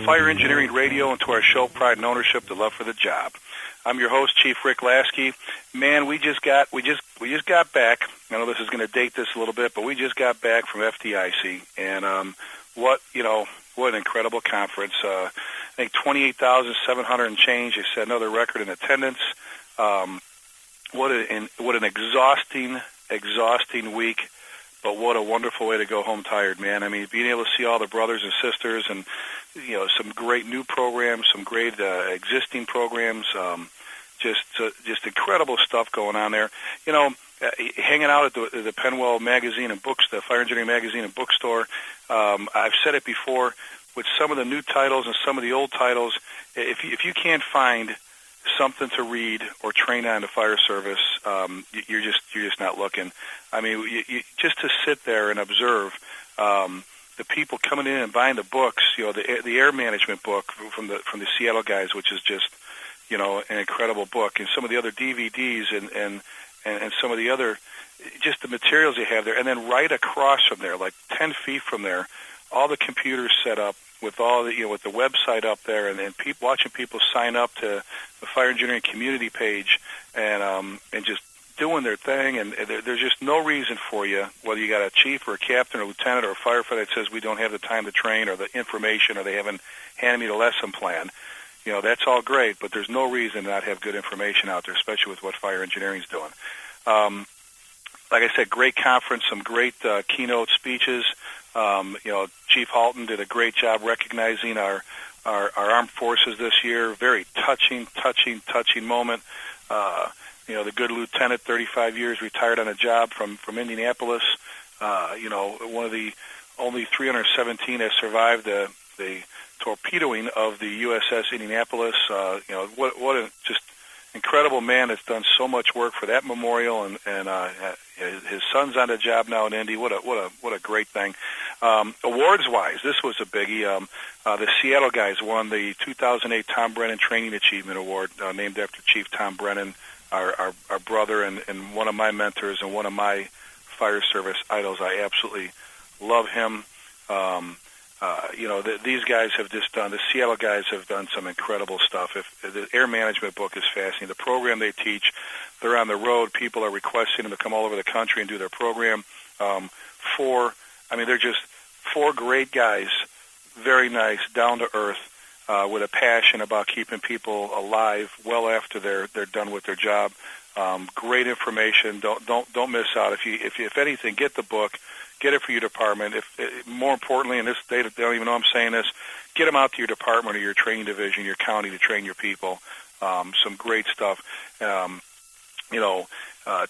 Fire Engineering Radio and to our show, Pride and Ownership, the love for the job. I'm your host, Chief Rick Lasky. Man, we just got back. I know this is going to date this a little bit, but we just got back from FDIC, and what an incredible conference. I think 28,700 and change. They set another record in attendance. What an exhausting week, but what a wonderful way to go home tired, man. I mean, being able to see all the brothers and sisters, and some great new programs, some great existing programs, just incredible stuff going on there. Hanging out at the Penwell magazine and books, the Fire Engineering magazine and bookstore. I've said it before, with some of the new titles and some of the old titles, if you can't find something to read or train on the fire service, you're just not looking. I mean, you just to sit there and observe the people coming in and buying the books. The air management book from the Seattle guys, which is just an incredible book, and some of the other DVDs and some of the other just the materials they have there, and then right across from there, like 10 feet from there, all the computers set up with all the with the website up there, and watching people sign up to the Fire Engineering community page, and just doing their thing. And there's just no reason for you, whether you got a chief or a captain or a lieutenant or a firefighter that says we don't have the time to train or the information or they haven't handed me the lesson plan. That's all great, but there's no reason to not have good information out there, especially with what Fire Engineering is doing. Like I said, great conference, some great keynote speeches. Chief Halton did a great job recognizing our armed forces this year. Very touching moment. The good lieutenant, 35 years, retired on a job from Indianapolis. One of the only 317 that survived the torpedoing of the USS Indianapolis. What a just incredible man that's done so much work for that memorial, and his son's on the job now in Indy. What a great thing. Awards wise, this was a biggie. The Seattle guys won the 2008 Tom Brennan Training Achievement Award, named after Chief Tom Brennan, our brother and one of my mentors and one of my fire service idols. I absolutely love him. These guys have just done, the Seattle guys have done some incredible stuff. If the air management book is fascinating, the program they teach, they're on the road. People are requesting them to come all over the country and do their program. They're just four great guys, very nice, down to earth, with a passion about keeping people alive well after they're done with their job. Great information. Don't miss out. If anything, get the book. Get it for your department. More importantly, and they don't even know I'm saying this, get them out to your department or your training division, your county, to train your people. Some great stuff.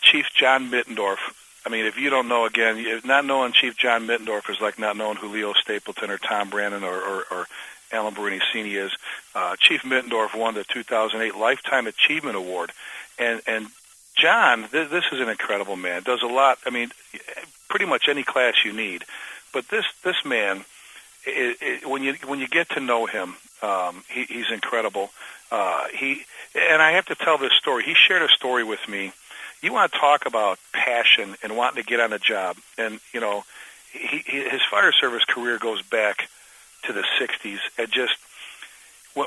Chief John Mittendorf. I mean, if you don't know, again, not knowing Chief John Mittendorf is like not knowing who Leo Stapleton or Tom Brannon or Alan Barini is. Chief Mittendorf won the 2008 Lifetime Achievement Award. And John, this is an incredible man. Does a lot. I mean, pretty much any class you need. But this man, when you get to know him, he's incredible. And I have to tell this story. He shared a story with me. You want to talk about passion and wanting to get on a job. And, his fire service career goes back to the 60s. And just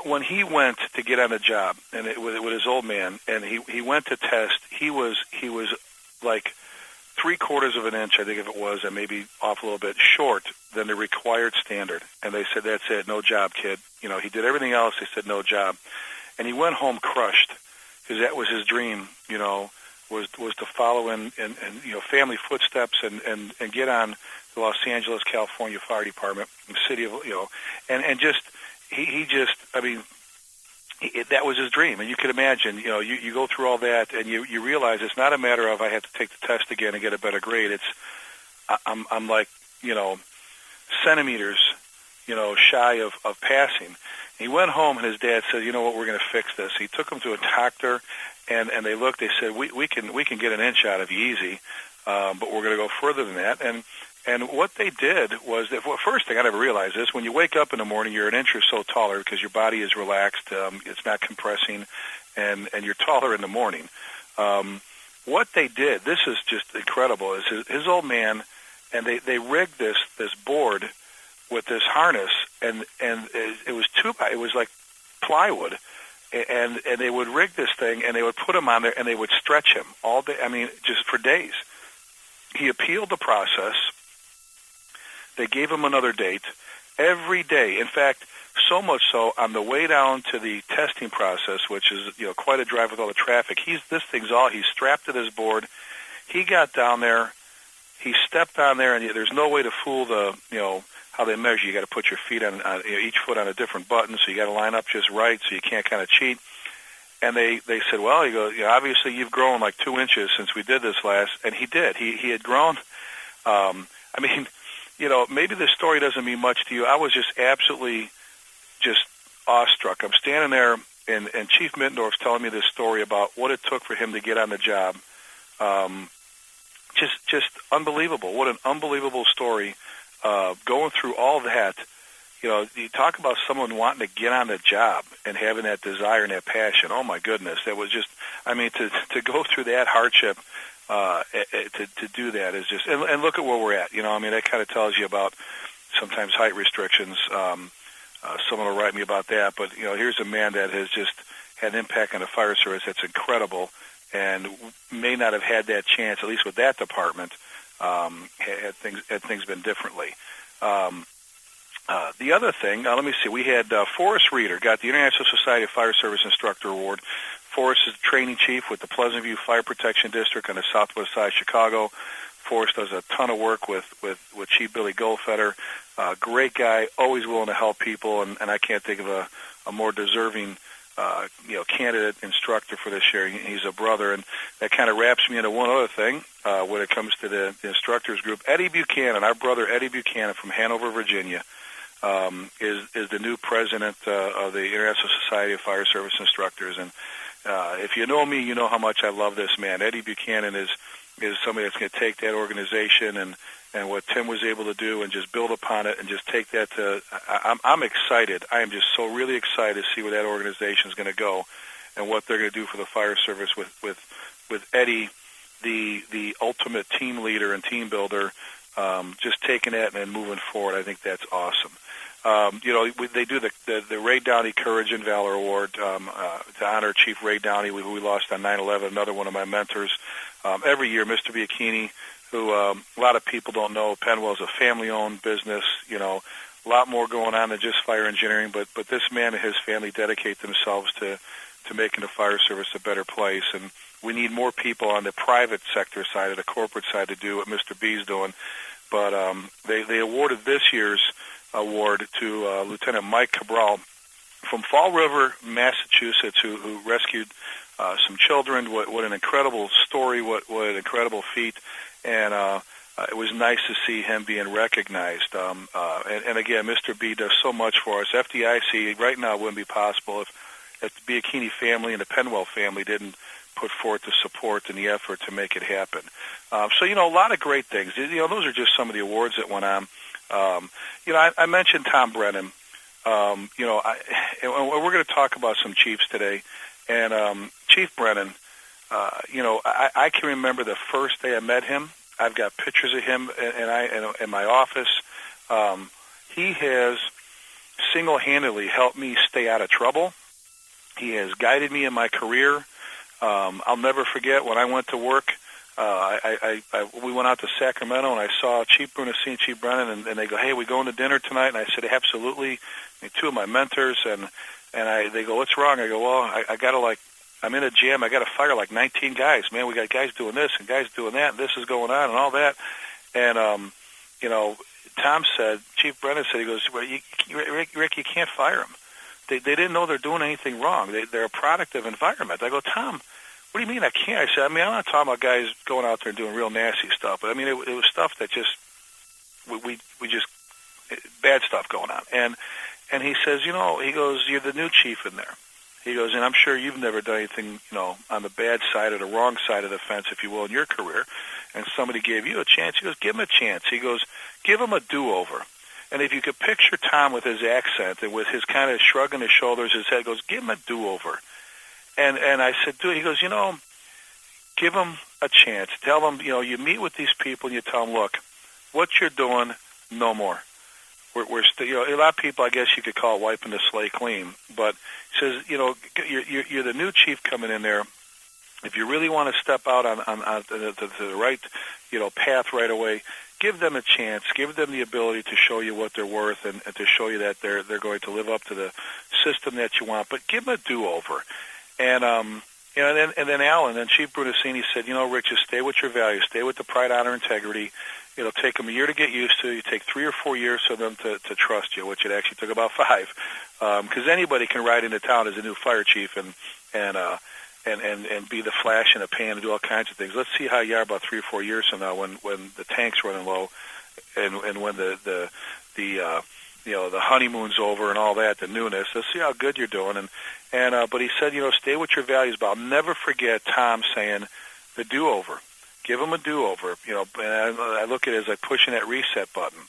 when he went to get on a job and with his old man, and he went to test, he was like 3/4 of an inch, I think it was, and maybe off a little bit, short than the required standard. And they said, that's it, no job, kid. He did everything else. They said, no job. And he went home crushed, because that was his dream, was to follow in family footsteps and get on the Los Angeles, California Fire Department, the city of, that was his dream. And you could imagine, you go through all that, and you realize it's not a matter of I have to take the test again and get a better grade. It's I'm like, centimeters, shy of passing. He went home, and his dad said, you know what, we're going to fix this. He took him to a doctor, and they looked. They said, we can get an inch out of you easy, but we're going to go further than that. And what they did was that, first thing I never realized this, when you wake up in the morning, you're an inch or so taller because your body is relaxed, it's not compressing, and you're taller in the morning. What they did, this is just incredible, is his old man, and they rigged this board with this harness and it was it was like plywood, and they would rig this thing, and they would put him on there, and they would stretch him all day. I mean, just for days. He appealed the process. They gave him another date every day. In fact, so much so, on the way down to the testing process, which is quite a drive with all the traffic, he's strapped to his board. He got down there, he stepped on there, and there's no way to fool the how they measure. You got to put your feet on each foot on a different button, so you got to line up just right, so you can't kind of cheat. And they said, well, he goes, obviously you've grown like 2 inches since we did this last, and he did. He had grown. I mean, maybe this story doesn't mean much to you. I was just absolutely just awestruck. I'm standing there, and Chief Mittendorf's telling me this story about what it took for him to get on the job. Just unbelievable. What an unbelievable story. Going through all that, you talk about someone wanting to get on the job and having that desire and that passion. Oh my goodness, that was just. I mean, to go through that hardship, to do that is just. And look at where we're at. I mean, that kind of tells you about sometimes height restrictions. Someone will write me about that, but here's a man that has just had an impact on the fire service that's incredible, and may not have had that chance, at least with that department, had things been differently. The other thing, let me see, we had Forrest Reeder got the International Society of Fire Service Instructor Award. Forrest is the training chief with the Pleasant View Fire Protection District on the southwest side of Chicago. Forrest does a ton of work with Chief Billy Goldfeder. Great guy, always willing to help people, and I can't think of a more deserving candidate instructor for this year. He's a brother, and that kind of wraps me into one other thing when it comes to the instructors group. Eddie Buchanan, our brother Eddie Buchanan from Hanover, Virginia, is the new president of the International Society of Fire Service Instructors. And if you know me, you know how much I love this man. Eddie Buchanan is somebody that's going to take that organization and what Tim was able to do and just build upon it and just take that to. I'm excited. I am just so really excited to see where that organization is going to go and what they're going to do for the fire service with Eddie, the ultimate team leader and team builder, just taking that and moving forward. I think that's awesome. They do the Ray Downey Courage and Valor Award to honor Chief Ray Downey, who we lost on 9/11, another one of my mentors. Every year, Mr. Biacchini, who a lot of people don't know, Penwell's a family-owned business, a lot more going on than just fire engineering, but this man and his family dedicate themselves to making the fire service a better place, and we need more people on the private sector side, of the corporate side, to do what Mr. B's doing. But they awarded this year's award to Lieutenant Mike Cabral from Fall River, Massachusetts, who rescued some children. What an incredible story! What an incredible feat! And it was nice to see him being recognized. And again, Mr. B does so much for us. FDIC right now wouldn't be possible if the Biacchini family and the Penwell family didn't put forth the support and the effort to make it happen. So a lot of great things. Those are just some of the awards that went on. I mentioned Tom Brennan. And we're going to talk about some chiefs today. And Chief Brennan, I can remember the first day I met him. I've got pictures of him in my office. He has single-handedly helped me stay out of trouble. He has guided me in my career. I'll never forget when I went to work. We went out to Sacramento, and I saw Chief Brunacine and Chief Brennan, and they go, "Hey, we going to dinner tonight?" And I said, "Absolutely." And two of my mentors, and they go, "What's wrong?" I go, "Well, I got to I'm in a jam. I got to fire 19 guys. Man, we got guys doing this and guys doing that, and this is going on and all that." And Tom said, Chief Brennan said, he goes, "Well, Rick, you can't fire them. They didn't know they're doing anything wrong. They're a product of environment." I go, "Tom, what do you mean I can't?" I said, "I'm not talking about guys going out there and doing real nasty stuff, but it was stuff that just we just bad stuff going on." And he says, he goes, "You're the new chief in there." He goes, "And I'm sure you've never done anything, on the bad side or the wrong side of the fence, if you will, in your career. And somebody gave you a chance." He goes, "Give him a chance." He goes, "Give him a do-over." And if you could picture Tom with his accent and with his kind of shrugging his shoulders, his head goes, "Give him a do-over." And I said, "Dude," he goes, "Give them a chance. Tell them, you meet with these people and you tell them, look, what you're doing, no more. we're still, a lot of people, I guess you could call it wiping the slate clean. But he says, you're the new chief coming in there. If you really want to step out on the right, path right away, give them a chance. Give them the ability to show you what they're worth and to show you that they're going to live up to the system that you want. But give them a do-over. And and then Alan, and Chief Brunacini said, Rick, just stay with your values, stay with the pride, honor, integrity. It'll take them a year to get used to. You take 3 or 4 years for them to trust you, which it actually took about 5, because anybody can ride into town as a new fire chief and be the flash in a pan and do all kinds of things. Let's see how you are about 3 or 4 years from now when the tank's running low, and when the honeymoon's over and all that, the newness. Let's see how good you're doing. But he said, stay with your values. But I'll never forget Tom saying the do-over. Give them a do-over. And I look at it as like pushing that reset button.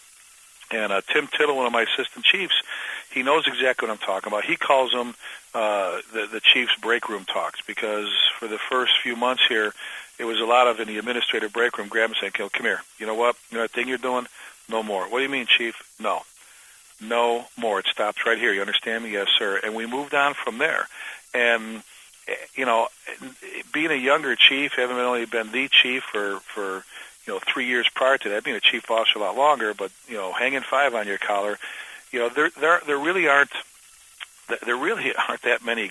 And Tim Tittle, one of my assistant chiefs, he knows exactly what I'm talking about. He calls them the Chiefs break room talks, because for the first few months here, it was a lot of in the administrative break room, grab and saying, come here. You know what? You know that thing you're doing? No more. What do you mean, Chief? No more. It stops right here. You understand me? Yes, sir. And we moved on from there. And, being a younger chief, having only been the chief for 3 years prior to that, being a chief officer a lot longer, but, hanging 5 on your collar, there really aren't that many.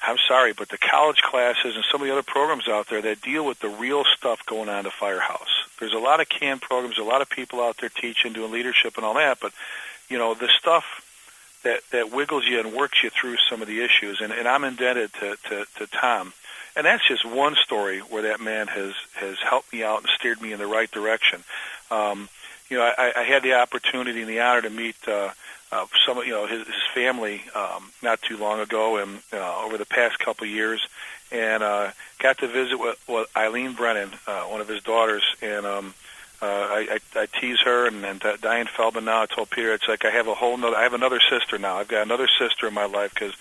I'm sorry, but the college classes and some of the other programs out there that deal with the real stuff going on in the firehouse. There's a lot of canned programs, a lot of people out there teaching, doing leadership and all that, but the stuff that wiggles you and works you through some of the issues, and I'm indebted to Tom. And that's just one story where that man has helped me out and steered me in the right direction. I had the opportunity and the honor to meet some of his family not too long ago, and over the past couple of years, and got to visit with Eileen Brennan, one of his daughters, and I tease her, and Diane Feldman now. I told Peter, it's like I have another sister now. I've got another sister in my life, because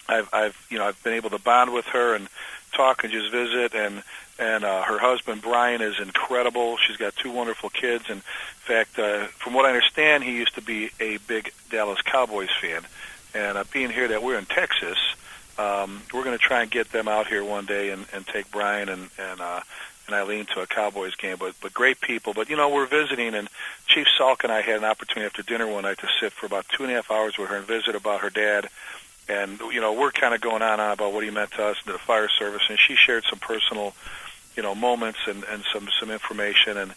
I've been able to bond with her and talk and just visit, and her husband Brian is incredible. She's got 2 wonderful kids. In fact, from what I understand, he used to be a big Dallas Cowboys fan. And being here that we're in Texas, we're going to try and get them out here one day and take Brian and Eileen to a Cowboys game. But great people. But we're visiting, and Chief Salk and I had an opportunity after dinner one night to sit for about 2.5 hours with her and visit about her dad. And we're kind of going on about what he meant to us and to the fire service, and she shared some personal moments and some information, and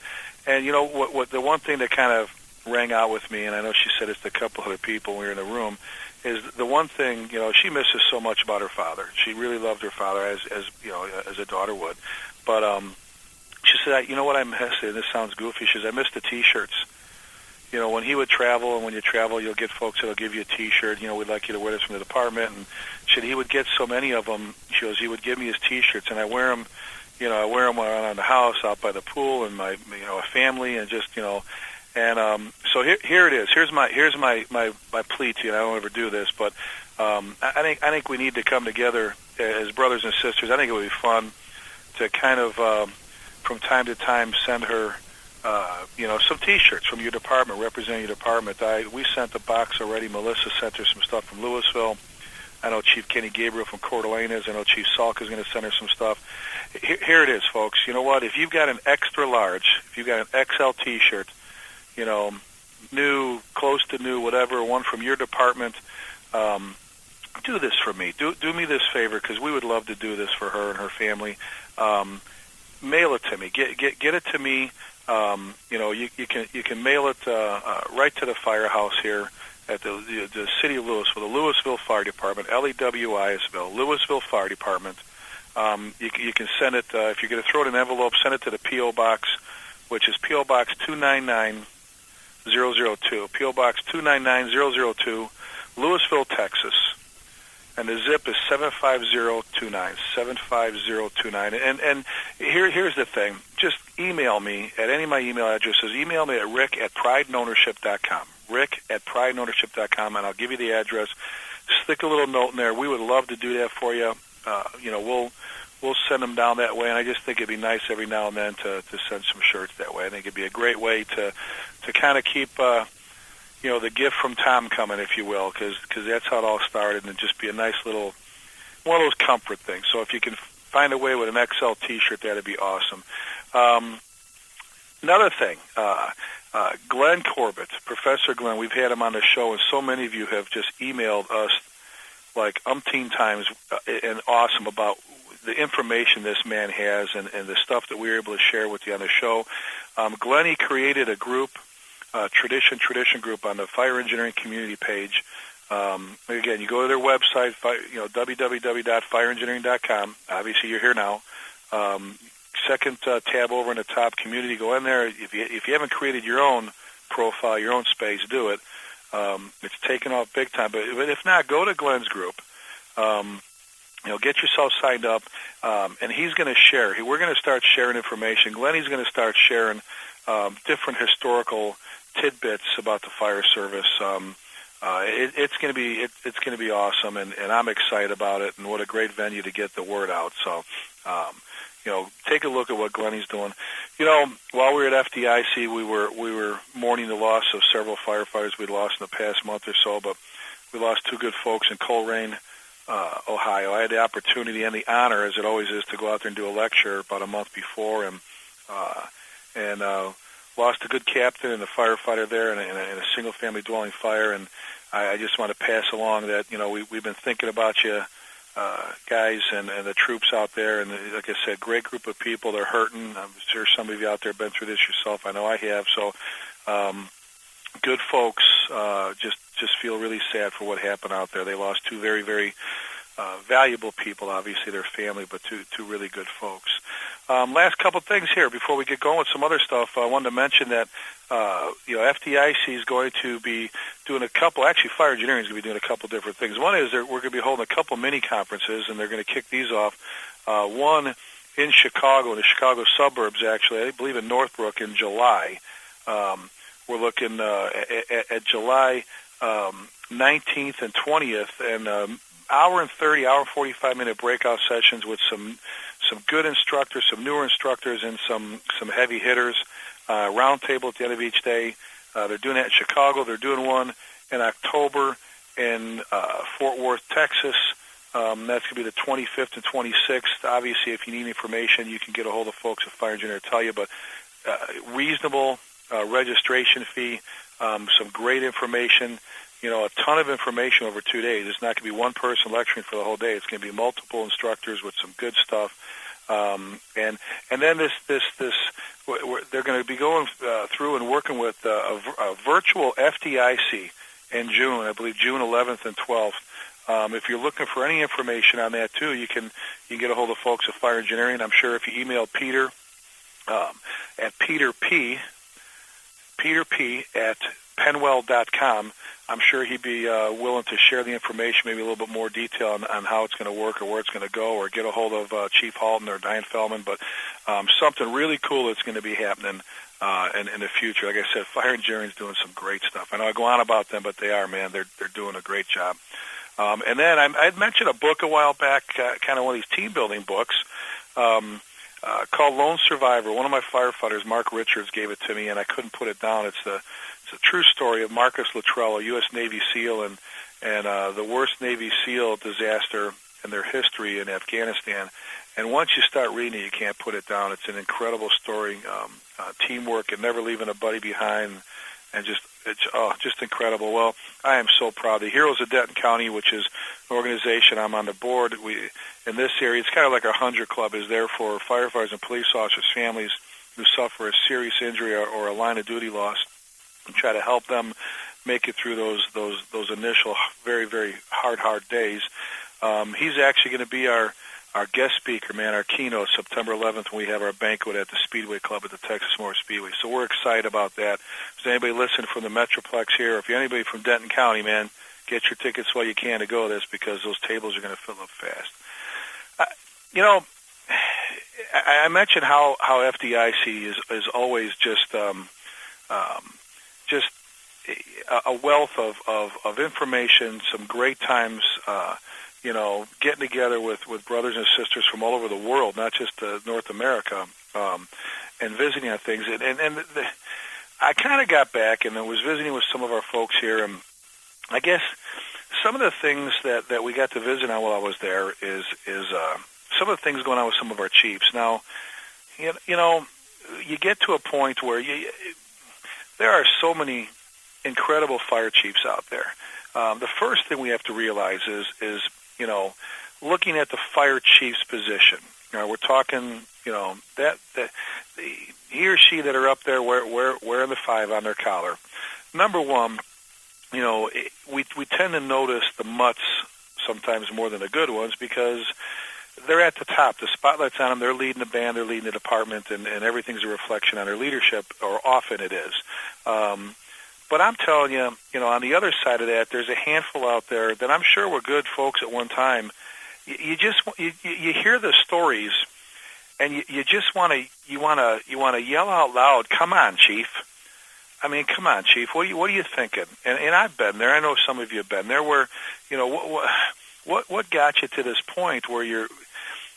what the one thing that kind of rang out with me, and I know she said it to a couple other people when we were in the room, is the one thing, she misses so much about her father. She really loved her father as a daughter would, but she said, what I miss, and this sounds goofy, she says, I miss the T-shirts. When he would travel, and when you travel, you'll get folks that'll give you a T-shirt. We'd like you to wear this from the department. And he would get so many of them. She goes, he would give me his T-shirts, and I wear them. I wear them around the house, out by the pool, and my family, and just And so here it is. Here's my plea to you. And I don't ever do this, but I think we need to come together as brothers and sisters. I think it would be fun to kind of from time to time send her. Some T-shirts from your department, representing your department. We sent a box already. Melissa sent her some stuff from Louisville. I know Chief Kenny Gabriel from Coeur d'Alene is. I know Chief Salk is going to send her some stuff. Here it is, folks. You know what? If you've got an extra large, if you've got an XL T-shirt, new, close to new, whatever, one from your department, do this for me. Do me this favor, because we would love to do this for her and her family. Mail it to me. Get it to me. You can mail it right to the firehouse here at the city of Louisville, the Louisville Fire Department, LEWISville, Louisville Fire Department. You can send it if you're going to throw it in an envelope. Send it to the P.O. Box, which is P.O. Box 299002. P.O. Box 299002, Louisville, Texas. And the zip is 75029, 75029. And here's the thing. Just email me at any of my email addresses. Email me at rick@prideandownership.com, rick@prideandownership.com, and I'll give you the address. Stick a little note in there. We would love to do that for you. we'll send them down that way. And I just think it'd be nice every now and then to send some shirts that way. I think it'd be a great way to kind of keep the gift from Tom coming, if you will, because that's how it all started, and it'd just be a nice little one of those comfort things. So if you can find a way with an XL T-shirt, that'd be awesome. Another thing, Glenn Corbett, Professor Glenn, we've had him on the show, and so many of you have just emailed us like umpteen times and awesome about the information this man has and the stuff that we were able to share with you on the show. Glenn, he created a group, Tradition Group on the Fire Engineering Community page. Again, you go to their website, www.fireengineering.com. Obviously, you're here now. Second tab over in the top, community. Go in there. If you haven't created your own profile, your own space, do it. It's taken off big time. But if not, go to Glenn's group. Get yourself signed up, and he's going to share. We're going to start sharing information. Glenn, he's going to start sharing different historical tidbits about the fire service. It's going to be awesome, and I'm excited about it. And what a great venue to get the word out. So. Take a look at what Glenny's doing. While we were at FDIC, we were mourning the loss of several firefighters we'd lost in the past month or so, but we lost two good folks in Coleraine, Ohio. I had the opportunity and the honor, as it always is, to go out there and do a lecture about a month before, and lost a good captain and a firefighter there in a single-family dwelling fire. And I just want to pass along that we've been thinking about you. Guys and the troops out there, and like I said, great group of people. They're hurting. I'm sure some of you out there have been through this yourself. I know I have. So, good folks. Just feel really sad for what happened out there. They lost two very, very valuable people. Obviously, their family, but two really good folks. Last couple things here before we get going with some other stuff. I wanted to mention that FDIC is going to be doing a couple. Actually, Fire Engineering is going to be doing a couple different things. One is we're going to be holding a couple mini conferences, and they're going to kick these off. One in Chicago, in the Chicago suburbs, actually, I believe in Northbrook in July. We're looking at July 19th and 20th, and hour and 45-minute breakout sessions with some good instructors, some newer instructors, and some heavy hitters. Round table at the end of each day. They're doing that in Chicago. They're doing one in October in Fort Worth, Texas. That's going to be the 25th and 26th. Obviously, if you need information, you can get a hold of folks at Fire Engineer to tell you, but reasonable registration fee, some great information, a ton of information over 2 days. It's not going to be one person lecturing for the whole day. It's going to be multiple instructors with some good stuff. And then this they're going to be going through and working with a virtual FDIC in June, I believe June 11th and 12th. If you're looking for any information on that too, you can get a hold of folks at Fire Engineering. I'm sure if you email Peter at Peter P at penwell.com, I'm sure he'd be willing to share the information, maybe a little bit more detail on how it's going to work or where it's going to go, or get a hold of Chief Halton or Diane Feldman. But something really cool that's going to be happening in the future. Like I said, Fire Engineering is doing some great stuff. I know I go on about them, but they are, man. They're doing a great job. And then I'd mentioned a book a while back, kind of one of these team-building books, called Lone Survivor. One of my firefighters, Mark Richards, gave it to me, and I couldn't put it down. It's a true story of Marcus Luttrell, a U.S. Navy SEAL, and the worst Navy SEAL disaster in their history in Afghanistan. And once you start reading it, you can't put it down. It's an incredible story, teamwork and never leaving a buddy behind, and just incredible. Well, I am so proud. The Heroes of Denton County, which is an organization I'm on the board, in this area, it's kind of like our 100 Club, is there for firefighters and police officers' families who suffer a serious injury or a line of duty loss, and try to help them make it through those initial very, very hard days. He's actually going to be our guest speaker, man, our keynote, September 11th, when we have our banquet at the Speedway Club at the Texas Motor Speedway. So we're excited about that. If there's anybody listening from the Metroplex here, or if you're anybody from Denton County, man, get your tickets while you can to go to this, because those tables are going to fill up fast. I mentioned how FDIC is always just a wealth of information, some great times, getting together with brothers and sisters from all over the world, not just North America, and visiting on things. I kind of got back and I was visiting with some of our folks here, and I guess some of the things that we got to visit on while I was there is some of the things going on with some of our chiefs. Now, you get to a point where there are so many incredible fire chiefs out there. The first thing we have to realize is looking at the fire chief's position. We're talking, that he or she that are up there wearing the 5 on their collar. Number one, we tend to notice the mutts sometimes more than the good ones because they're at the top. The spotlight's on them. They're leading the band. They're leading the department, and everything's a reflection on their leadership, or often it is. But I'm telling you, on the other side of that, there's a handful out there that I'm sure were good folks at one time. You hear the stories, and you just want to yell out loud, "Come on, Chief!" I mean, come on, Chief. What are you thinking? And I've been there. I know some of you have been there. Where what got you to this point where you're,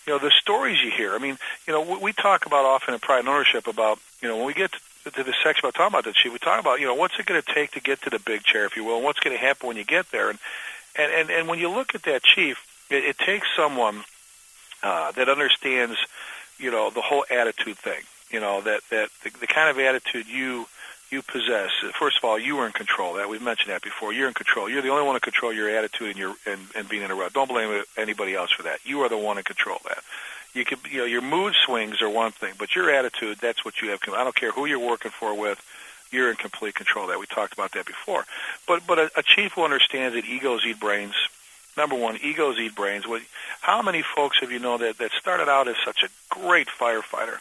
the stories you hear. I mean, we talk about often in Pride and Ownership about, when we get to the section about talking about the chief, we talk about, what's it going to take to get to the big chair, if you will, and what's going to happen when you get there. And when you look at that chief, it takes someone that understands, the whole attitude thing, that the kind of attitude you possess. First of all, you are in control. That we've mentioned that before. You're in control. You're the only one to control your attitude and being in a rut. Don't blame anybody else for that. You are the one in control of that. You could, your mood swings are one thing, but your attitude, that's what you have. I don't care who you're working with. You're in complete control of that. We talked about that before. But a chief who understands that egos eat brains. Number one, egos eat brains. How many folks have you know that started out as such a great firefighter?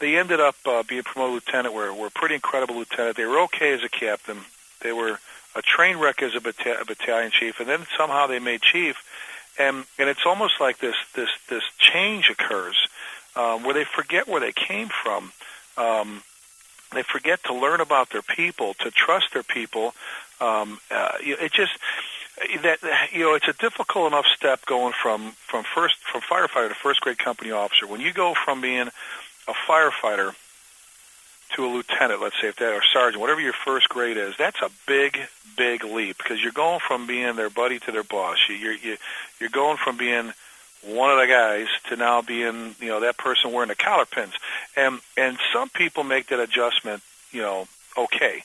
They ended up being promoted lieutenant, were a pretty incredible lieutenant. They were okay as a captain. They were a train wreck as a battalion chief, and then somehow they made chief. And it's almost like this change occurs where they forget where they came from. They forget to learn about their people, to trust their people. It's a difficult enough step going from firefighter to first grade company officer. When you go from being a firefighter to a lieutenant, let's say, or sergeant, whatever your first grade is, that's a big, big leap because you're going from being their buddy to their boss. You're going from being one of the guys to now being, that person wearing the collar pins. And some people make that adjustment, okay.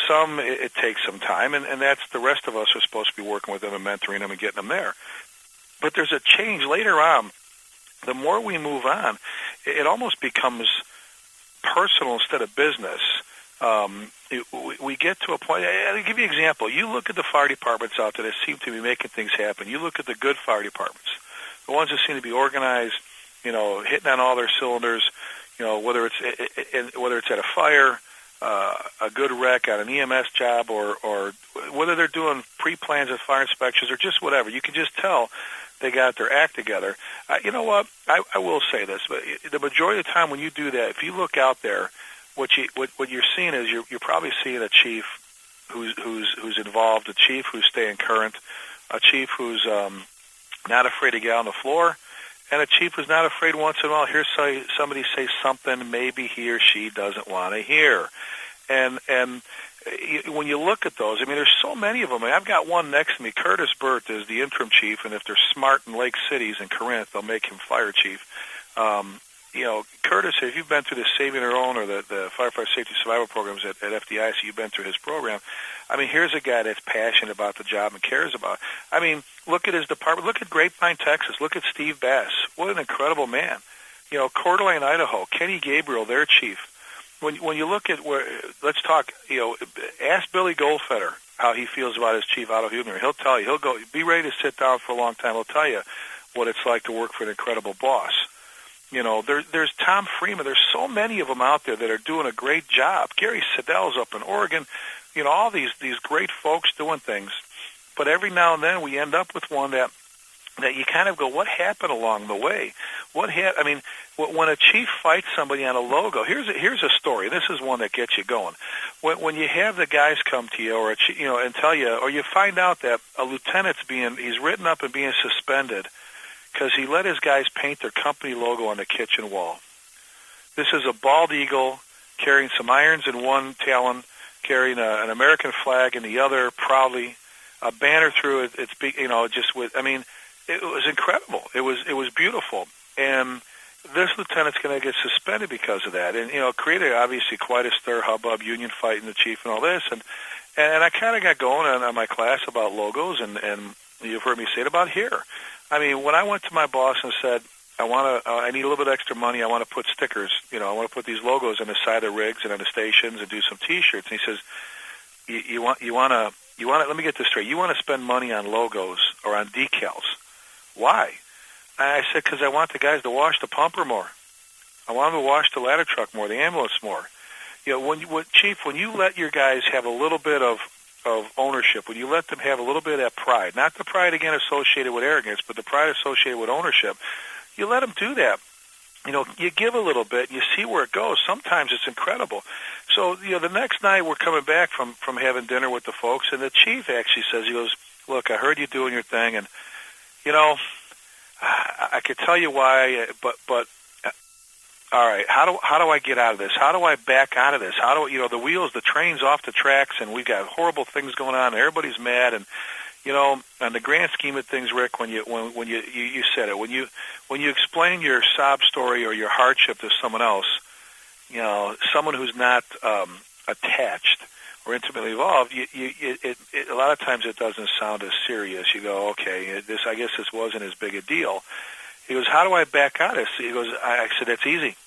Some, it takes some time, and that's the rest of us are supposed to be working with them and mentoring them and getting them there. But there's a change later on. The more we move on, it almost becomes personal instead of business. We get to a point. I'll give you an example. You look at the fire departments out there that seem to be making things happen. You look at the good fire departments, the ones that seem to be organized, hitting on all their cylinders. Whether it's at a fire, a good wreck on an EMS job, or whether they're doing pre-plans at fire inspections or just whatever. You can just tell they got their act together. You know what? I will say this, but the majority of the time when you do that, if you look out there, what you're seeing is you're probably seeing a chief who's involved, a chief who's staying current, a chief who's not afraid to get on the floor, and a chief who's not afraid once in a while hear somebody say something maybe he or she doesn't want to hear. And when you look at those, there's so many of them. I've got one next to me. Curtis Burt is the interim chief, and if they're smart in Lake Cities and Corinth, they'll make him fire chief. Curtis, if you've been through the Saving Our Own or the Firefighter Safety Survival programs at FDIC, you've been through his program. Here's a guy that's passionate about the job and cares about it. Look at his department. Look at Grapevine, Texas. Look at Steve Bass. What an incredible man. Coeur d'Alene, Idaho. Kenny Gabriel, their chief. When you look at let's talk, ask Billy Goldfeder how he feels about his chief, Otto Huebner. He'll tell you. He'll go, be ready to sit down for a long time. He'll tell you what it's like to work for an incredible boss. There's Tom Freeman. There's so many of them out there that are doing a great job. Gary Siddell's up in Oregon. All these great folks doing things. But every now and then we end up with one that that you kind of go, what happened along the way? I mean, when a chief fights somebody on a logo, here's a story. This is one that gets you going. When you have the guys come to you, or and tell you, or you find out that a lieutenant's he's written up and being suspended because he let his guys paint their company logo on the kitchen wall. This is a bald eagle carrying some irons in one talon, carrying an American flag in the other, proudly, a banner through it. It's just with. I mean, it was incredible. It was beautiful, and this lieutenant's going to get suspended because of that, and created obviously quite a stir, hubbub, union fighting the chief, and all this, and I kind of got going on my class about logos, and you've heard me say it about here. I mean, when I went to my boss and said, I need a little bit extra money. I want to put stickers. I want to put these logos on the side of the rigs and on the stations and do some T-shirts. And he says, you want to. Let me get this straight. You want to spend money on logos or on decals? Why? I said, because I want the guys to wash the pumper more. I want them to wash the ladder truck more, the ambulance more. Chief, when you let your guys have a little bit of ownership, when you let them have a little bit of that pride, not the pride again associated with arrogance, but the pride associated with ownership. You let them do that. You give a little bit, and you see where it goes. Sometimes it's incredible. So, the next night we're coming back from having dinner with the folks, and the chief actually says, he goes, look, I heard you doing your thing, and, I could tell you why, but all right, how do I get out of this? How do I back out of this? How do the train's off the tracks, and we've got horrible things going on, and everybody's mad, and on the grand scheme of things, Rick, when you said it, when you explain your sob story or your hardship to someone else, someone who's not attached or intimately involved, a lot of times it doesn't sound as serious. You go, okay, I guess this wasn't as big a deal. He goes, how do I back out of this? He goes, I said, it's easy.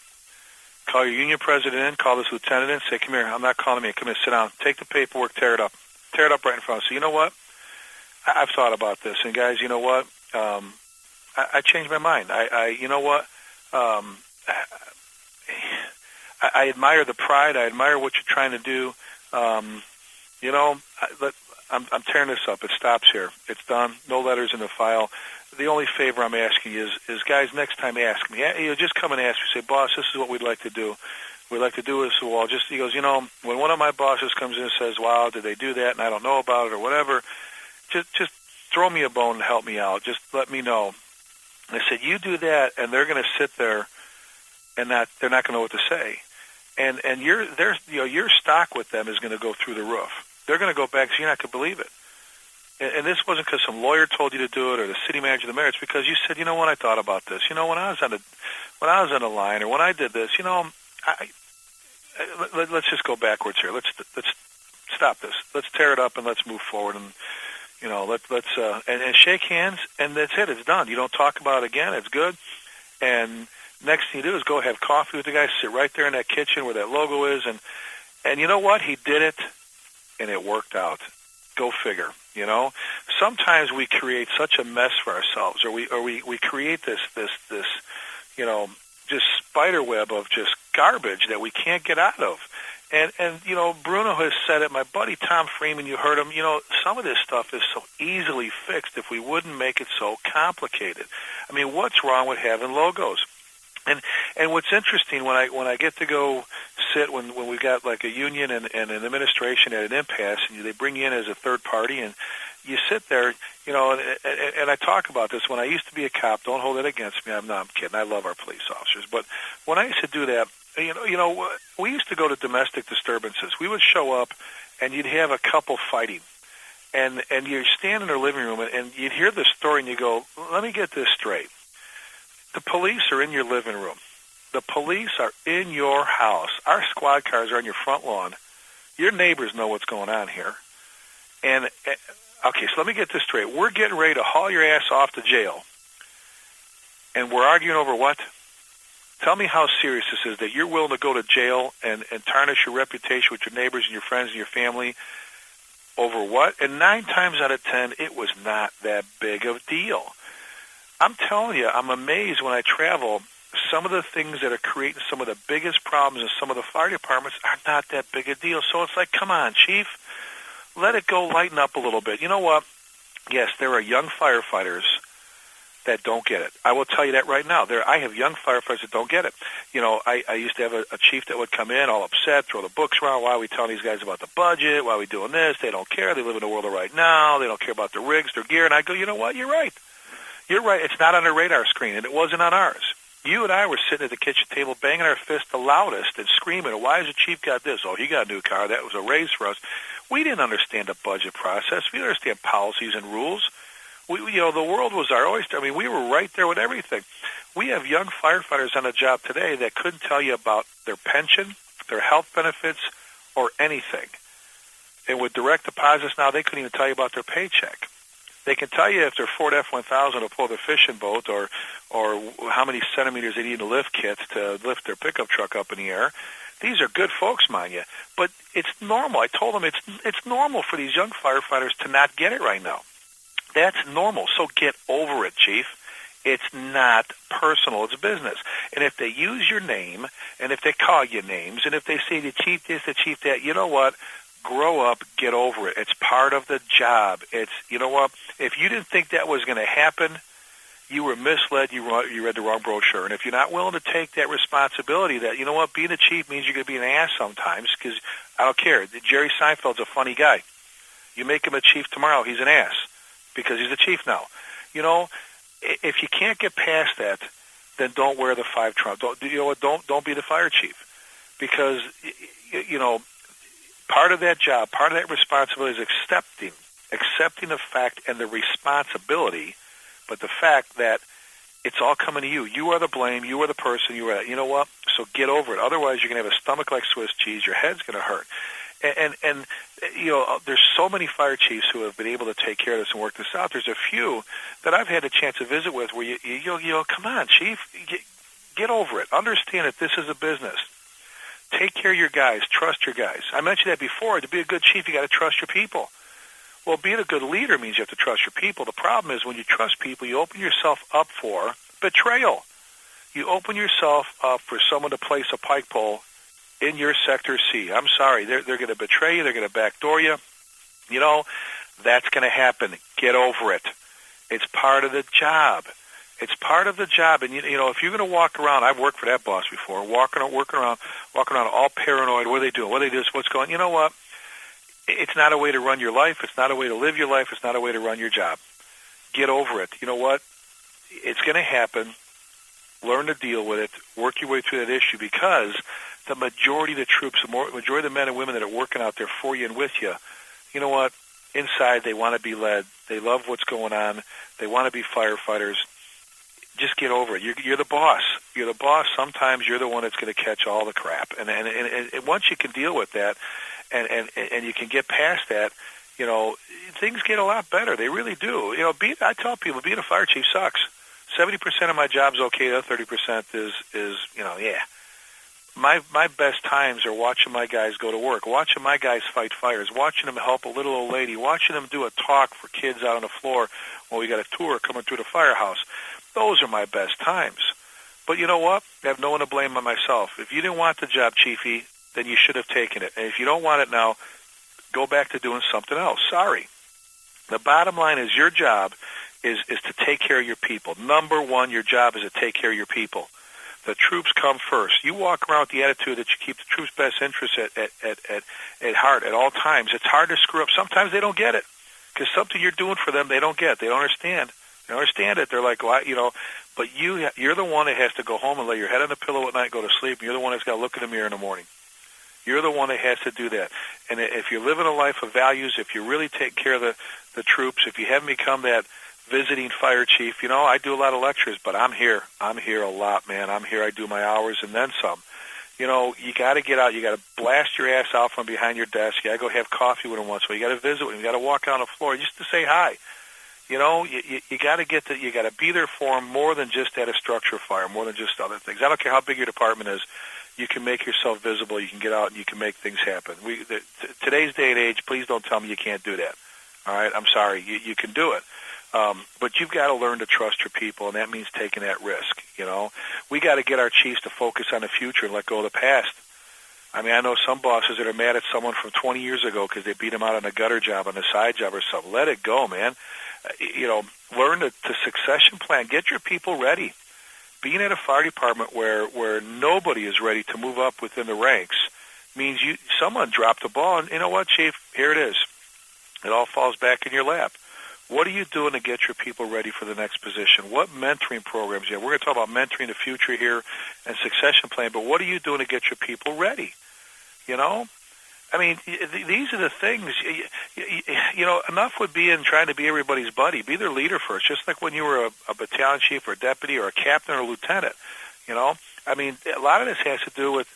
Call your union president in, call this lieutenant in, say, come here, I'm not calling me, come here, sit down, take the paperwork, tear it up right in front of us. So you know what? I've thought about this, and guys, you know what? I changed my mind. You know what? I admire the pride. I admire what you're trying to do. I'm tearing this up. It stops here. It's done. No letters in the file. The only favor I'm asking is guys, next time ask me. Just come and ask me. Say, boss, this is what we'd like to do. We'd like to do this. Well, he goes, when one of my bosses comes in and says, wow, did they do that? And I don't know about it or whatever. Just throw me a bone and help me out. Just let me know. And I said, you do that, and they're going to sit there, and they're not going to know what to say. And your stock with them is going to go through the roof. They're going to go back, so you're not going to believe it. And this wasn't because some lawyer told you to do it or the city manager of the mayor. It's because you said, I thought about this. When I was on the line or when I did this, let's just go backwards here. Let's stop this. Let's tear it up and let's move forward. And let's shake hands, and that's it. It's done. You don't talk about it again. It's good. And next thing you do is go have coffee with the guys, sit right there in that kitchen where that logo is, and you know what? He did it, and it worked out. Go figure. Sometimes we create such a mess for ourselves, or we create this just spider web of just garbage that we can't get out of. And Bruno has said it. My buddy Tom Freeman, you heard him. Some of this stuff is so easily fixed if we wouldn't make it so complicated. I mean, what's wrong with having logos? And what's interesting when I get to go sit when we've got like a union and an administration at an impasse, and they bring you in as a third party, and you sit there, and I talk about this. When I used to be a cop, don't hold it against me. I'm kidding. I love our police officers, but when I used to do that. We used to go to domestic disturbances. We would show up, and you'd have a couple fighting, and you'd stand in their living room, and you'd hear the story, and you go, let me get this straight. The police are in your living room. The police are in your house. Our squad cars are on your front lawn. Your neighbors know what's going on here. And, okay, so let me get this straight. We're getting ready to haul your ass off to jail, and we're arguing over what? Tell me how serious this is, that you're willing to go to jail and tarnish your reputation with your neighbors and your friends and your family over what? And 9 times out of 10, it was not that big of a deal. I'm telling you, I'm amazed when I travel. Some of the things that are creating some of the biggest problems in some of the fire departments are not that big a deal. So it's like, come on, Chief, let it go, lighten up a little bit. You know what? Yes, there are young firefighters that don't get it. I will tell you that right now. I have young firefighters that don't get it. I used to have a chief that would come in all upset, throw the books around. Why are we telling these guys about the budget? Why are we doing this? They don't care. They live in the world of right now. They don't care about their rigs, their gear. And I go, you know what? You're right. You're right. It's not on their radar screen, and it wasn't on ours. You and I were sitting at the kitchen table banging our fist the loudest and screaming, why has the chief got this? Oh, he got a new car. That was a raise for us. We didn't understand the budget process. We didn't understand policies and rules. The world was our oyster. I mean, we were right there with everything. We have young firefighters on the job today that couldn't tell you about their pension, their health benefits, or anything. And with direct deposits now, they couldn't even tell you about their paycheck. They can tell you if their Ford F-1000 will pull their fishing boat or how many centimeters they need in a lift kit to lift their pickup truck up in the air. These are good folks, mind you. But it's normal. I told them it's normal for these young firefighters to not get it right now. That's normal. So get over it, Chief. It's not personal. It's business. And if they use your name, and if they call you names, and if they say the chief this, the chief that, you know what? Grow up, get over it. It's part of the job. You know what? If you didn't think that was going to happen, you were misled. You read the wrong brochure. And if you're not willing to take that responsibility, that, you know what, being a chief means you're going to be an ass sometimes, because I don't care. Jerry Seinfeld's a funny guy. You make him a chief tomorrow, he's an ass, because he's a chief now. If you can't get past that, then don't wear the 5 trump. Don't be the fire chief, because part of that job, part of that responsibility is accepting the fact and the responsibility, but the fact that it's all coming to you. You are the blame. You are the person. You know what? So get over it. Otherwise, you're going to have a stomach like Swiss cheese. Your head's going to hurt. And there's so many fire chiefs who have been able to take care of this and work this out. There's a few that I've had a chance to visit with where you come on, Chief, get over it. Understand that this is a business. Take care of your guys. Trust your guys. I mentioned that before. To be a good chief, you got to trust your people. Well, being a good leader means you have to trust your people. The problem is when you trust people, you open yourself up for betrayal. You open yourself up for someone to place a pike pole in your Sector C. I'm sorry. They're going to betray you. They're going to backdoor you. That's going to happen. Get over it. It's part of the job. It's part of the job. And, if you're going to walk around, I've worked for that boss before, walking around all paranoid. What are they doing? What are they doing? What's going on? You know what? It's not a way to run your life. It's not a way to live your life. It's not a way to run your job. Get over it. You know what? It's going to happen. Learn to deal with it. Work your way through that issue, because the majority of the troops, the majority of the men and women that are working out there for you and with you, you know what? Inside, they want to be led. They love what's going on. They want to be firefighters. Just get over it. You're the boss. You're the boss. Sometimes you're the one that's going to catch all the crap. And once you can deal with that, and you can get past that, things get a lot better. They really do. I tell people, being a fire chief sucks. 70% of my job's okay. The other 30% is yeah. My best times are watching my guys go to work, watching my guys fight fires, watching them help a little old lady, watching them do a talk for kids out on the floor while we got a tour coming through the firehouse. Those are my best times. But you know what? I have no one to blame but myself. If you didn't want the job, Chiefy, then you should have taken it. And if you don't want it now, go back to doing something else. Sorry. The bottom line is your job is to take care of your people. Number one, your job is to take care of your people. The troops come first. You walk around with the attitude that you keep the troops' best interests at heart at all times. It's hard to screw up. Sometimes they don't get it, because something you're doing for them they don't get. They don't understand. They don't understand it. They're like, well, but you're the one that has to go home and lay your head on the pillow at night and go to sleep. And you're the one that's got to look in the mirror in the morning. You're the one that has to do that. And if you're living a life of values, if you really take care of the troops, if you haven't become that visiting fire chief, I do a lot of lectures, but I'm here. I'm here a lot, man. I'm here. I do my hours and then some. You got to get out. You got to blast your ass out from behind your desk. You got to go have coffee with them once. You got to visit with them. You got to walk on the floor just to say hi. You got to you got to be there for them more than just at a structure fire, more than just other things. I don't care how big your department is. You can make yourself visible. You can get out and you can make things happen. Today's day and age, please don't tell me you can't do that. All right? I'm sorry. You can do it. But you've got to learn to trust your people, and that means taking that risk. We got to get our chiefs to focus on the future and let go of the past. I mean, I know some bosses that are mad at someone from 20 years ago because they beat them out on a gutter job, on a side job or something. Let it go, man. learn to succession plan. Get your people ready. Being at a fire department where nobody is ready to move up within the ranks means someone dropped the ball, and you know what, Chief? Here it is. It all falls back in your lap. What are you doing to get your people ready for the next position? What mentoring programs you have? We're going to talk about mentoring the future here and succession plan, but what are you doing to get your people ready? I mean, these are the things, enough would be in trying to be everybody's buddy. Be their leader first, just like when you were a battalion chief or a deputy or a captain or a lieutenant, I mean, a lot of this has to do with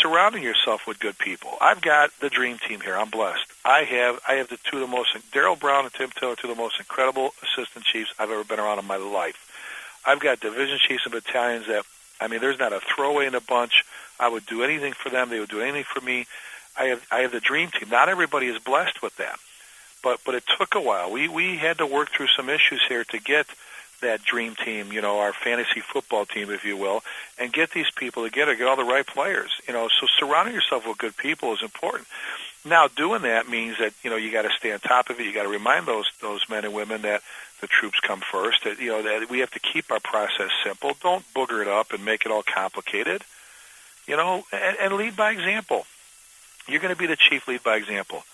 surrounding yourself with good people. I've got the dream team here. I'm blessed. I have the two of the most, Daryl Brown and Tim Taylor, two of the most incredible assistant chiefs I've ever been around in my life. I've got division chiefs and battalions that, I mean, there's not a throwaway in a bunch. I would do anything for them. They would do anything for me. I have the dream team. Not everybody is blessed with that, but it took a while. We had to work through some issues here to get that dream team, our fantasy football team, if you will, and get these people together, get all the right players. So surrounding yourself with good people is important. Now, doing that means that you got to stay on top of it. You got to remind those men and women that the troops come first. That that we have to keep our process simple. Don't booger it up and make it all complicated. And lead by example. You're going to be the chief. Lead by example.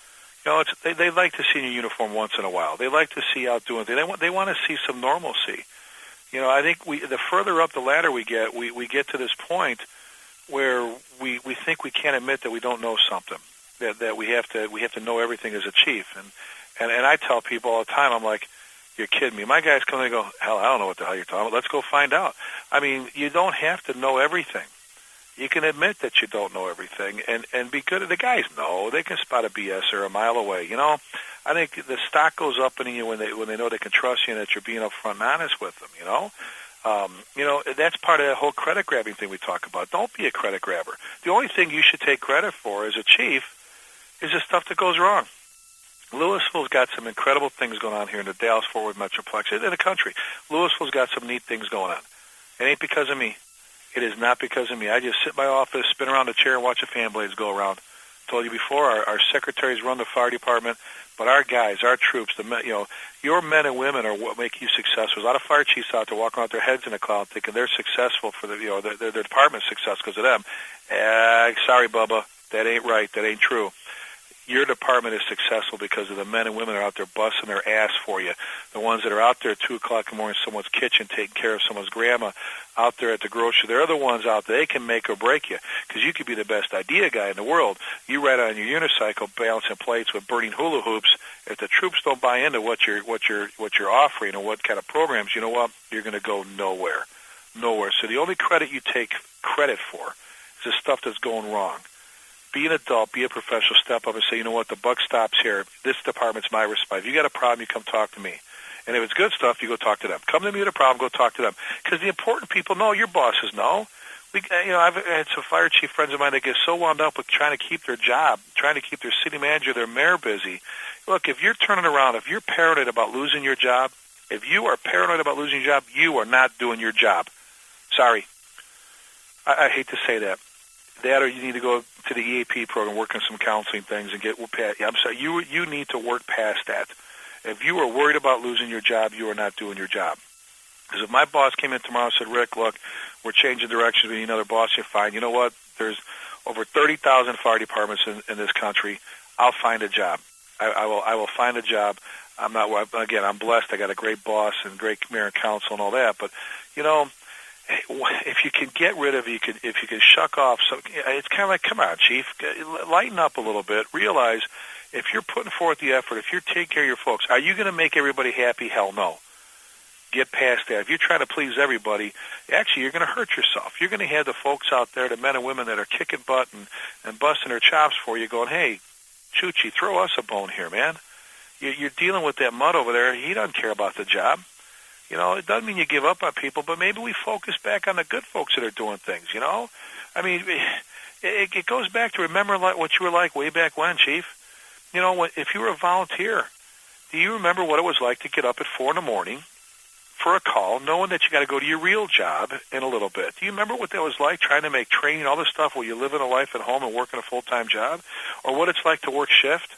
They like to see in your uniform once in a while. They like to see out doing things. They want to see some normalcy. I think the further up the ladder we get to this point where we think we can't admit that we don't know something. That we have to know everything as a chief. And I tell people all the time, I'm like, you're kidding me. My guys come in and go, hell, I don't know what the hell you're talking about. Let's go find out. I mean, you don't have to know everything. You can admit that you don't know everything and be good. The guys know. They can spot a BSer a mile away. I think the stock goes up in you when they know they can trust you and that you're being upfront and honest with them, that's part of that whole credit grabbing thing we talk about. Don't be a credit grabber. The only thing you should take credit for as a chief is the stuff that goes wrong. Louisville's got some incredible things going on here in the Dallas-Fort Worth Metroplex, in the country. Louisville's got some neat things going on. It ain't because of me. It is not because of me. I just sit in my office, spin around the chair, and watch the fan blades go around. I told you before, our secretaries run the fire department, but our guys, our troops, your men and women are what make you successful. There's a lot of fire chiefs out there walking around with their heads in the cloud thinking they're successful for their department's success because of them. Sorry, Bubba, that ain't right. That ain't true. Your department is successful because of the men and women that are out there busting their ass for you. The ones that are out there at 2 o'clock in the morning in someone's kitchen taking care of someone's grandma, out there at the grocery. They're the ones out there. They can make or break you because you could be the best idea guy in the world. You ride on your unicycle balancing plates with burning hula hoops. If the troops don't buy into what you're offering and what kind of programs, you know what? You're going to go nowhere. So the only credit you take credit for is the stuff that's going wrong. Be an adult, be a professional, step up and say, you know what, the buck stops here. This department's my responsibility. If you got a problem, you come talk to me. And if it's good stuff, you go talk to them. Come to me with a problem, go talk to them. Because the important people know, your bosses know. I've had some fire chief friends of mine that get so wound up with trying to keep their job, trying to keep their city manager, their mayor busy. Look, if you're turning around, if you're paranoid about losing your job, if you are paranoid about losing your job, you are not doing your job. Sorry. I hate to say that. That or you need to go to the EAP program, work on some counseling things, and get. I'm sorry, you need to work past that. If you are worried about losing your job, you are not doing your job. Because if my boss came in tomorrow and said, Rick, look, we're changing directions, we need another boss, you're fine. You know what? There's over 30,000 fire departments in this country. I'll find a job. I will find a job. I'm blessed. I got a great boss and great mayor and council and all that. But, if you can get rid of, if you can shuck off, it's kind of like, come on, Chief, lighten up a little bit. Realize if you're putting forth the effort, if you're taking care of your folks, are you going to make everybody happy? Hell no. Get past that. If you're trying to please everybody, actually, you're going to hurt yourself. You're going to have the folks out there, the men and women that are kicking butt and busting their chops for you, going, hey, Chuchi, throw us a bone here, man. You're dealing with that mud over there. He doesn't care about the job. It doesn't mean you give up on people, but maybe we focus back on the good folks that are doing things, I mean, it goes back to remember what you were like way back when, Chief. If you were a volunteer, do you remember what it was like to get up at 4 a.m. for a call, knowing that you got to go to your real job in a little bit? Do you remember what that was like, trying to make training, all this stuff while you're living a life at home and working a full-time job? Or what it's like to work shift?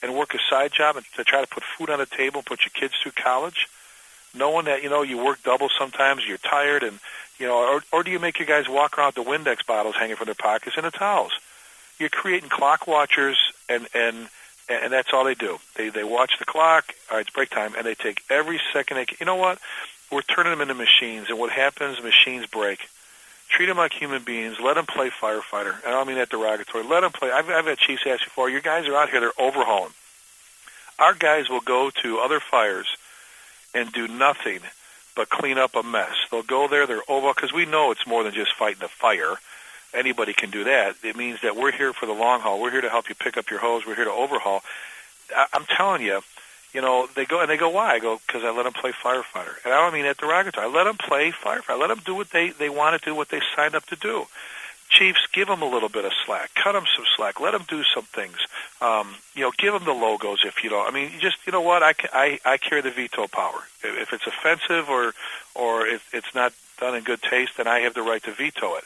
and work a side job and to try to put food on the table and put your kids through college, knowing that, you work double sometimes, you're tired, and, or do you make your guys walk around with the Windex bottles hanging from their pockets and the towels? You're creating clock watchers, and that's all they do. They watch the clock. All right, it's break time, and they take every second they can. You know what? We're turning them into machines, and what happens, machines break. Treat them like human beings. Let them play firefighter. I don't mean that derogatory. Let them play. I've had chiefs ask before, your guys are out here, they're overhauling. Our guys will go to other fires and do nothing but clean up a mess. They'll go there, they're over, because we know it's more than just fighting a fire. Anybody can do that. It means that we're here for the long haul. We're here to help you pick up your hose. We're here to overhaul. I'm telling you, they go, why? I go, because I let them play firefighter. And I don't mean that derogatory. I let them play firefighter. I let them do what they want to do, what they signed up to do. Chiefs, give them a little bit of slack. Cut them some slack. Let them do some things. Give them the logos if you don't. I mean, you know what? I carry the veto power. If it's offensive or if it's not done in good taste, then I have the right to veto it.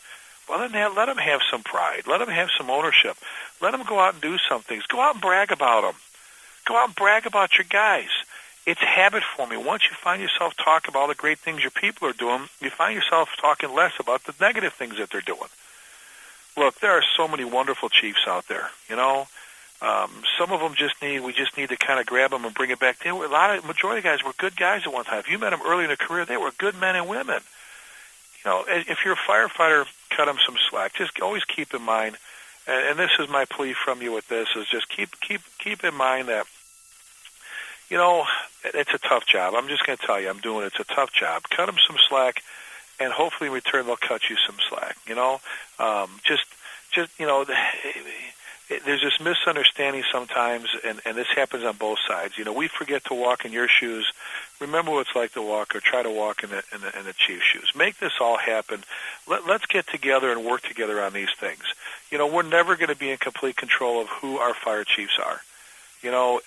Well, then let them have some pride. Let them have some ownership. Let them go out and do some things. Go out and brag about them. Go out and brag about your guys. It's habit forming. Once you find yourself talking about all the great things your people are doing, you find yourself talking less about the negative things that they're doing. Look, there are so many wonderful chiefs out there. Some of them we just need to kind of grab them and bring it back. Majority of guys were good guys at one time. If you met them early in their career, they were good men and women. If you're a firefighter, cut them some slack. Just always keep in mind, and this is my plea from you with this, is just keep in mind that, it's a tough job. I'm just going to tell you, it's a tough job. Cut them some slack, and hopefully in return they'll cut you some slack. There's this misunderstanding sometimes, and this happens on both sides. We forget to walk in your shoes. Remember what it's like to walk, or try to walk in the chief's shoes. Make this all happen. Let's get together and work together on these things. We're never going to be in complete control of who our fire chiefs are.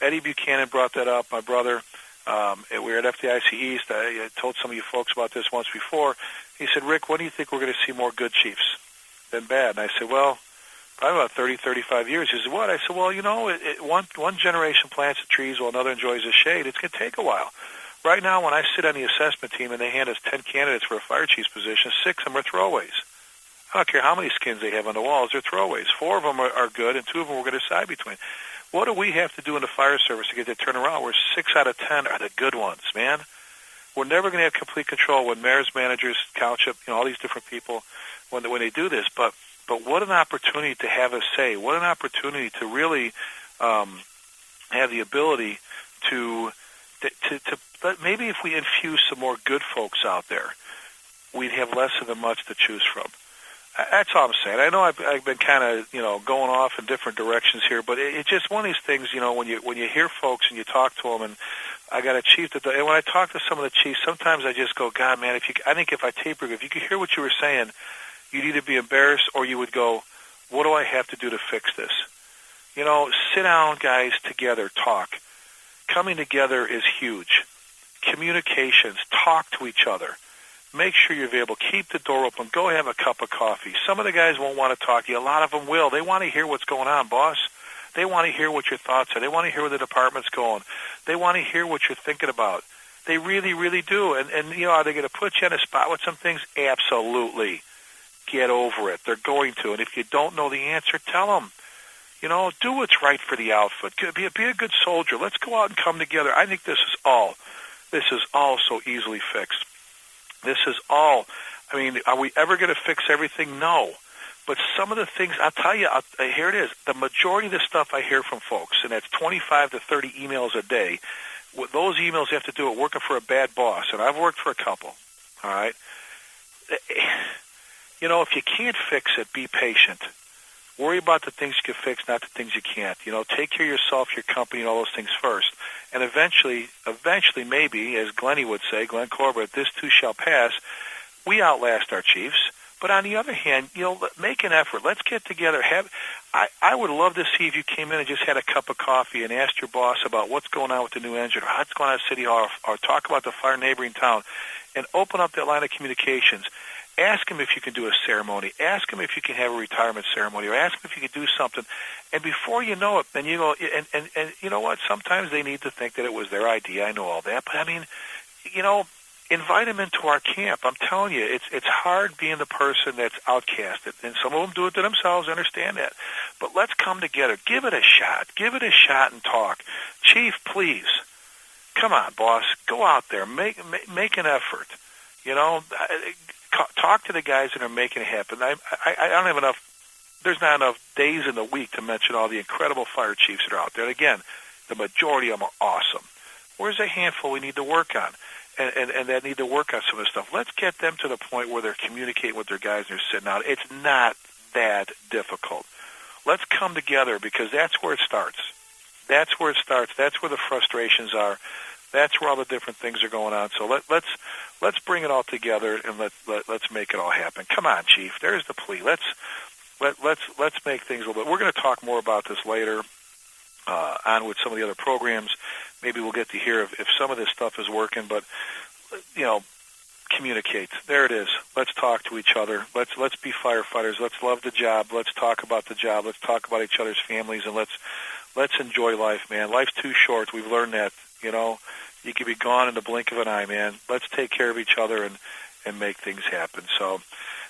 Eddie Buchanan brought that up, my brother. We were at FDIC East. I told some of you folks about this once before. He said, Rick, when do you think we're going to see more good chiefs than bad? And I said, well, probably about 30, 35 years. He said, what? I said, well, one generation plants the trees while another enjoys the shade. It's going to take a while. Right now, when I sit on the assessment team and they hand us 10 candidates for a fire chief's position, 6 of them are throwaways. I don't care how many skins they have on the walls, they're throwaways. 4 of them are good, and 2 of them we're going to decide between. What do we have to do in the fire service to get that turnaround where 6 out of 10 are the good ones, man? We're never going to have complete control when mayors, managers, township, all these different people, when they do this. But what an opportunity to have a say. What an opportunity to really have the ability to maybe if we infuse some more good folks out there, we'd have less of the much to choose from. That's all I'm saying. I know I've been kind of going off in different directions here, but it's just one of these things. When you hear folks and you talk to them, and I got a chief and when I talk to some of the chiefs, sometimes I just go, God, man, I think if I tape record, if you could hear what you were saying, you'd either be embarrassed or you would go, what do I have to do to fix this? Sit down, guys, together, talk. Coming together is huge. Communications, talk to each other. Make sure you're available. Keep the door open. Go have a cup of coffee. Some of the guys won't want to talk to you. A lot of them will. They want to hear what's going on, boss. They want to hear what your thoughts are. They want to hear where the department's going. They want to hear what you're thinking about. They really, really do. And are they going to put you on the spot with some things? Absolutely. Get over it. They're going to. And if you don't know the answer, tell them. Do what's right for the outfit. Be a good soldier. Let's go out and come together. I think this is all so easily fixed. This is all. Are we ever going to fix everything? No. But some of the things, I'll tell you, here it is. The majority of the stuff I hear from folks, and that's 25 to 30 emails a day, with those emails have to do with working for a bad boss, and I've worked for a couple, all right? If you can't fix it, be patient. Worry about the things you can fix, not the things you can't. Take care of yourself, your company, and all those things first. And eventually, maybe, as Glennie would say, Glenn Corbett, this too shall pass. We outlast our chiefs. But on the other hand, make an effort. Let's get together. I would love to see if you came in and just had a cup of coffee and asked your boss about what's going on with the new engine, or what's going on at City Hall, or talk about the fire neighboring town, and open up that line of communications. Ask him if you can do a ceremony. Ask him if you can have a retirement ceremony, or ask him if you can do something. And before you know it, then you go, and you know what? Sometimes they need to think that it was their idea. I know all that, but I mean, invite them into our camp. I'm telling you, it's hard being the person that's outcasted, and some of them do it to themselves. I understand that, but let's come together. Give it a shot. Give it a shot and talk. Chief, please, come on, boss. Go out there. Make an effort. Talk to the guys that are making it happen. I don't have enough. There's not enough days in the week to mention all the incredible fire chiefs that are out there. And again, the majority of them are awesome. Where's a handful we need to work on? And that need to work on some of the stuff. Let's get them to the point where they're communicating with their guys and they're sitting out. It's not that difficult. Let's come together, because that's where it starts. That's where it starts. That's where the frustrations are. That's where all the different things are going on. So let's bring it all together and let's make it all happen. Come on, Chief. There's the plea. Let's make things a little bit. We're going to talk more about this later on with some of the other programs. Maybe we'll get to hear if some of this stuff is working, but communicate. There it is. Let's talk to each other. Let's be firefighters. Let's love the job. Let's talk about the job. Let's talk about each other's families, and let's enjoy life, man. Life's too short. We've learned that. You could be gone in the blink of an eye, man. Let's take care of each other and make things happen. So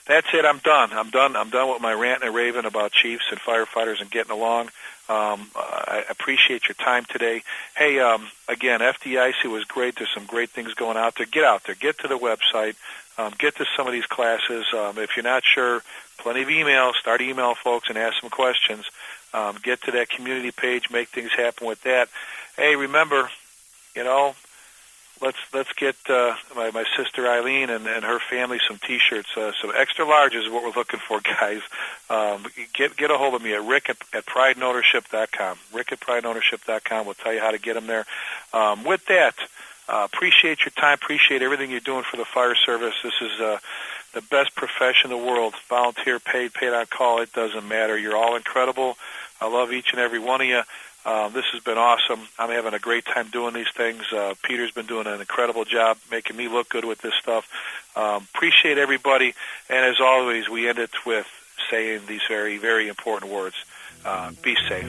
that's it. I'm done. I'm done with my rant and raving about chiefs and firefighters and getting along. I appreciate your time today. Hey, again, FDIC was great. There's some great things going out there. Get out there. Get to the website. Get to some of these classes. If you're not sure, plenty of emails. Start email folks and ask some questions. Get to that community page. Make things happen with that. Hey, remember, let's get my sister Eileen and her family some T-shirts. Some extra larges is what we're looking for, guys. Get a hold of me at Rick at PrideAndOwnership.com. Rick at PrideAndOwnership.com. We'll tell you how to get them there. With that, appreciate your time. Appreciate everything you're doing for the fire service. This is the best profession in the world. Volunteer, paid on call. It doesn't matter. You're all incredible. I love each and every one of you. This has been awesome. I'm having a great time doing these things. Peter's been doing an incredible job making me look good with this stuff. Appreciate everybody. And as always, we end it with saying these very, very important words. Be safe.